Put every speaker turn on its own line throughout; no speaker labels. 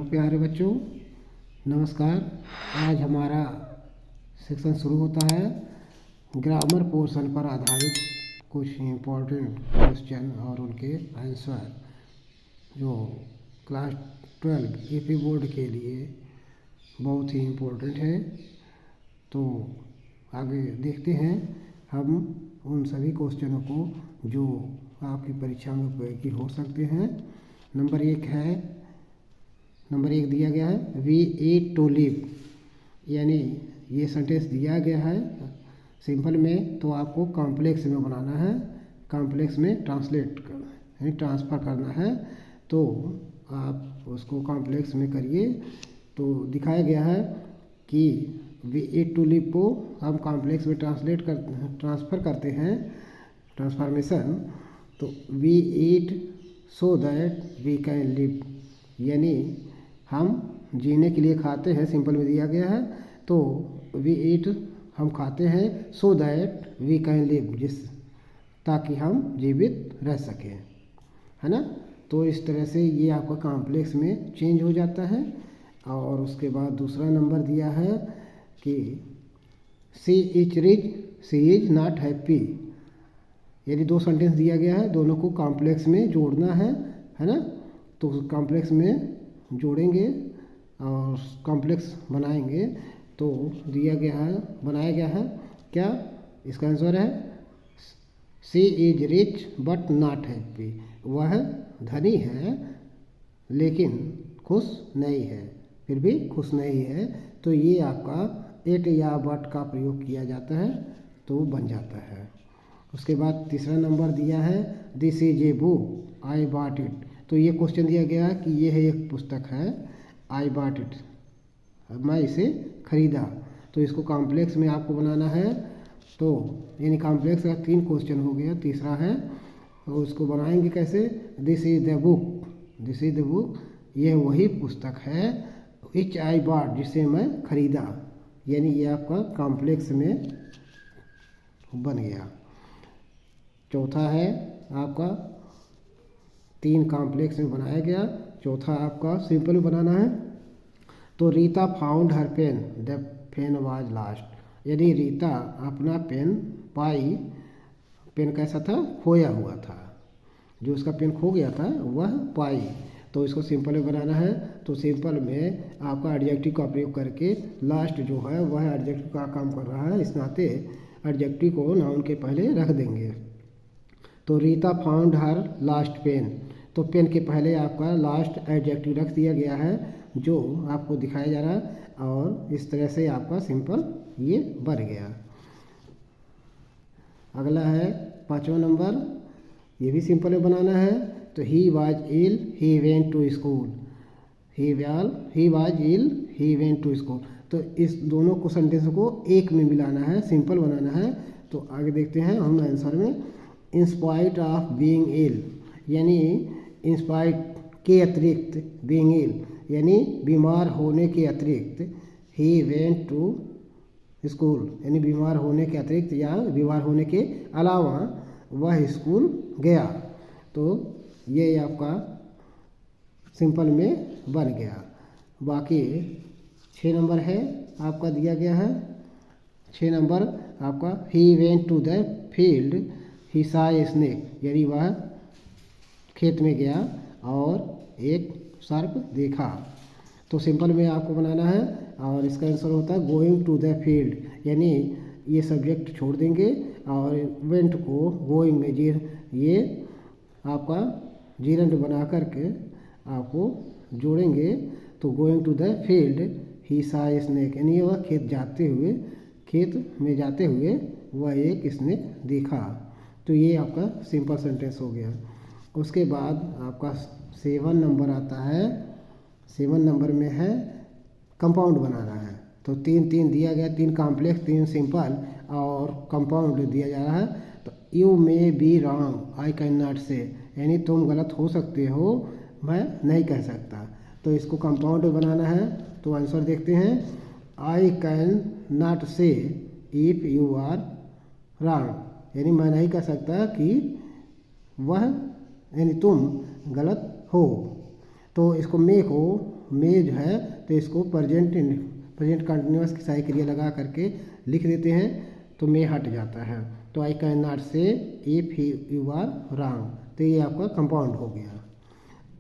प्यारे बच्चों, नमस्कार। आज हमारा सेक्शन शुरू होता है ग्रामर पोर्शन पर आधारित कुछ इम्पोर्टेंट क्वेश्चन और उनके आंसर जो क्लास 12 यूपी बोर्ड के लिए बहुत ही इम्पोर्टेंट है। तो आगे देखते हैं हम उन सभी क्वेश्चनों को जो आपकी परीक्षा में उपयोगी हो सकते हैं। नंबर एक दिया गया है वी ईट टू लिव, यानी ये सेंटेंस दिया गया है सिंपल में, तो आपको कॉम्प्लेक्स में बनाना है, कॉम्प्लेक्स में ट्रांसलेट करना है, ट्रांसफ़र करना है। तो आप उसको कॉम्प्लेक्स में करिए। तो दिखाया गया है कि वी ईट टू लिव को हम कॉम्प्लेक्स में ट्रांसफ़र करते हैं, ट्रांसफॉर्मेशन। तो we eat so that we can live, यानी हम जीने के लिए खाते हैं, सिंपल में दिया गया है। तो वी ईट हम खाते हैं, so that we can live, ताकि हम जीवित रह सकें, है ना। तो इस तरह से ये आपका कॉम्प्लेक्स में चेंज हो जाता है। और उसके बाद दूसरा नंबर दिया है कि she is rich she is not happy, यदि दो सेंटेंस दिया गया है, दोनों को कॉम्प्लेक्स में जोड़ना है ना। तो कॉम्प्लेक्स में जोड़ेंगे और कॉम्प्लेक्स बनाएंगे। तो बनाया गया है क्या, इसका आंसर है she is rich but not happy, वह धनी है लेकिन खुश नहीं है, फिर भी खुश नहीं है। तो ये आपका एट या बट का प्रयोग किया जाता है तो बन जाता है। उसके बाद तीसरा नंबर दिया है this is a book I bought it. तो ये क्वेश्चन दिया गया कि ये है एक पुस्तक है, आई बॉट इट, मैं इसे खरीदा। तो इसको कॉम्प्लेक्स में आपको बनाना है। तो यानी कॉम्प्लेक्स का 3 क्वेश्चन हो गया, तीसरा है। और उसको बनाएंगे कैसे, दिस इज द बुक, यह वही पुस्तक है, विच आई बॉट, जिसे मैं खरीदा, यानी ये आपका कॉम्प्लेक्स में बन गया। चौथा है आपका 3 कॉम्प्लेक्स में बनाया गया। चौथा आपका सिंपल बनाना है। तो Rita found her pen, the pen was last, यदि रीता अपना पेन पाई, पेन कैसा था, खोया हुआ था, जो उसका पेन खो गया था वह पाई। तो इसको सिंपल में बनाना है। तो सिंपल में आपका एडजेक्टिव का प्रयोग करके लास्ट जो है वह एडजेक्टिव का काम कर रहा है, इस नाते एडजेक्टिव को नाउन के पहले रख देंगे। तो Rita found her last pen, तो पेन के पहले आपका लास्ट एडजेक्टिव रख दिया गया है जो आपको दिखाया जा रहा है। और इस तरह से आपका सिंपल ये बन गया। अगला है 5वां नंबर, ये भी सिंपल में बनाना है। तो he was ill he went to school, he was ill he went to school. तो इस दोनों को सेंटेंस को एक में मिलाना है, सिंपल बनाना है। तो आगे देखते हैं हम आंसर में, इन स्पाइट ऑफ बीइंग इल, यानी इन स्पाइट के अतिरिक्त, बीइंग इल यानी बीमार होने के अतिरिक्त, ही वेंट टू स्कूल यानी बीमार होने के अतिरिक्त या बीमार होने के अलावा वह स्कूल गया। तो ये आपका सिंपल में बन गया। बाकी 6 नंबर है आपका दिया गया है। 6 नंबर आपका he went to the field he saw a snake, यानी वह खेत में गया और एक सर्प देखा। तो सिंपल में आपको बनाना है और इसका आंसर होता है गोइंग टू द फील्ड, यानी ये सब्जेक्ट छोड़ देंगे और वेंट को गोइंग में ये आपका जीरंड बना करके आपको जोड़ेंगे। तो going to the field he saw a snake, यानी वह खेत में जाते हुए वह एक स्नेक देखा। तो ये आपका सिंपल सेंटेंस हो गया। उसके बाद आपका 7 नंबर आता है। 7 नंबर में है कंपाउंड बनाना है। तो 3 दिया गया, 3 कॉम्प्लेक्स 3 सिंपल और कंपाउंड दिया जा रहा है। तो you may be wrong I can not से, यानी तुम गलत हो सकते हो, मैं नहीं कह सकता। तो इसको कंपाउंड बनाना है। तो आंसर देखते हैं, आई कैन नॉट से इफ़ यू आर रॉन्ग, यानी मैं नहीं कह सकता कि वह यानी तुम गलत हो। तो इसको मे को में जो है तो इसको प्रेजेंट कंटिन्यूअस की सहायक क्रिया लगा करके लिख देते हैं तो में हट जाता है। तो आई कैन नॉट से इफ यू आर रॉन्ग, तो ये आपका कंपाउंड हो गया।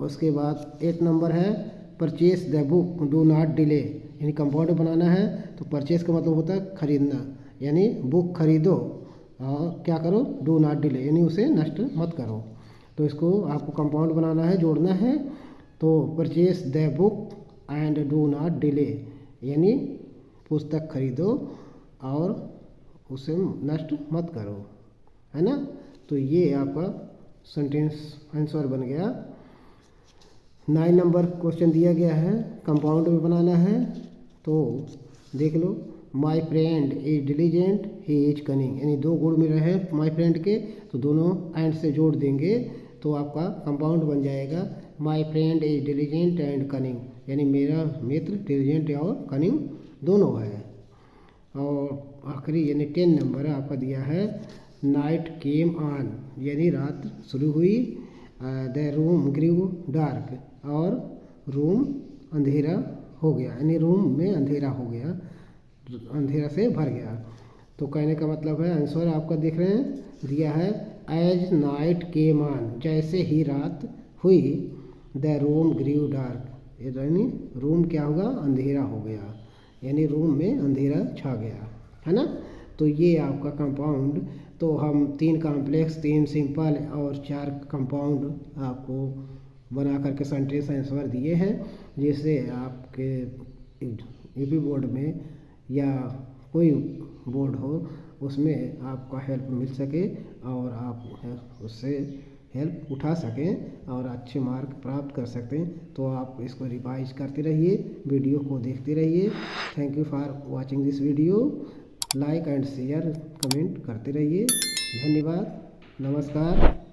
उसके बाद 8 नंबर है purchase the book do not delay, यानी कंपाउंड बनाना है तो परचेस का मतलब होता है खरीदना, यानी बुक खरीदो और क्या करो, डू नॉट डिले, यानी उसे नष्ट मत करो। तो इसको आपको कंपाउंड बनाना है, जोड़ना है। तो purchase the book and do not delay, यानी पुस्तक खरीदो और उसे नष्ट मत करो, है ना। तो ये आपका सेंटेंस आंसर बन गया। 9 नंबर क्वेश्चन दिया गया है, कंपाउंड में बनाना है। तो देख लो, my friend is diligent he is cunning, यानी 2 गुण मिल रहे हैं माई फ्रेंड के, तो दोनों एंड से जोड़ देंगे तो आपका कंपाउंड बन जाएगा माई friend is diligent and cunning, यानी मेरा मित्र डिलीजेंट और कनिंग दोनों है। और आखिरी यानी 10 नंबर आपका दिया है नाइट केम ऑन, यानी रात शुरू हुई, द रूम ग्रीव डार्क, और रूम अंधेरा हो गया, यानी रूम में अंधेरा हो गया, अंधेरा से भर गया। तो कहने का मतलब है आंसर आपका देख रहे हैं दिया है एज नाइट केम ऑन, जैसे ही रात हुई, द रूम ग्रीव डार्क, यानी रूम क्या होगा, अंधेरा हो गया, यानी रूम में अंधेरा छा गया, है ना। तो ये आपका कंपाउंड, तो हम 3 कॉम्प्लेक्स, 3 सिंपल और 4 कंपाउंड आपको बना करके सेंटेंस आंसर दिए हैं, जिससे आपके यूपी बोर्ड में या कोई बोर्ड हो उसमें आपका हेल्प मिल सके और आप उससे हेल्प उठा सकें और अच्छे मार्क प्राप्त कर सकते हैं। तो आप इसको रिवाइज करते रहिए, वीडियो को देखते रहिए। Thank you for watching this video. Like and share comment करते रहिए। धन्यवाद, नमस्कार।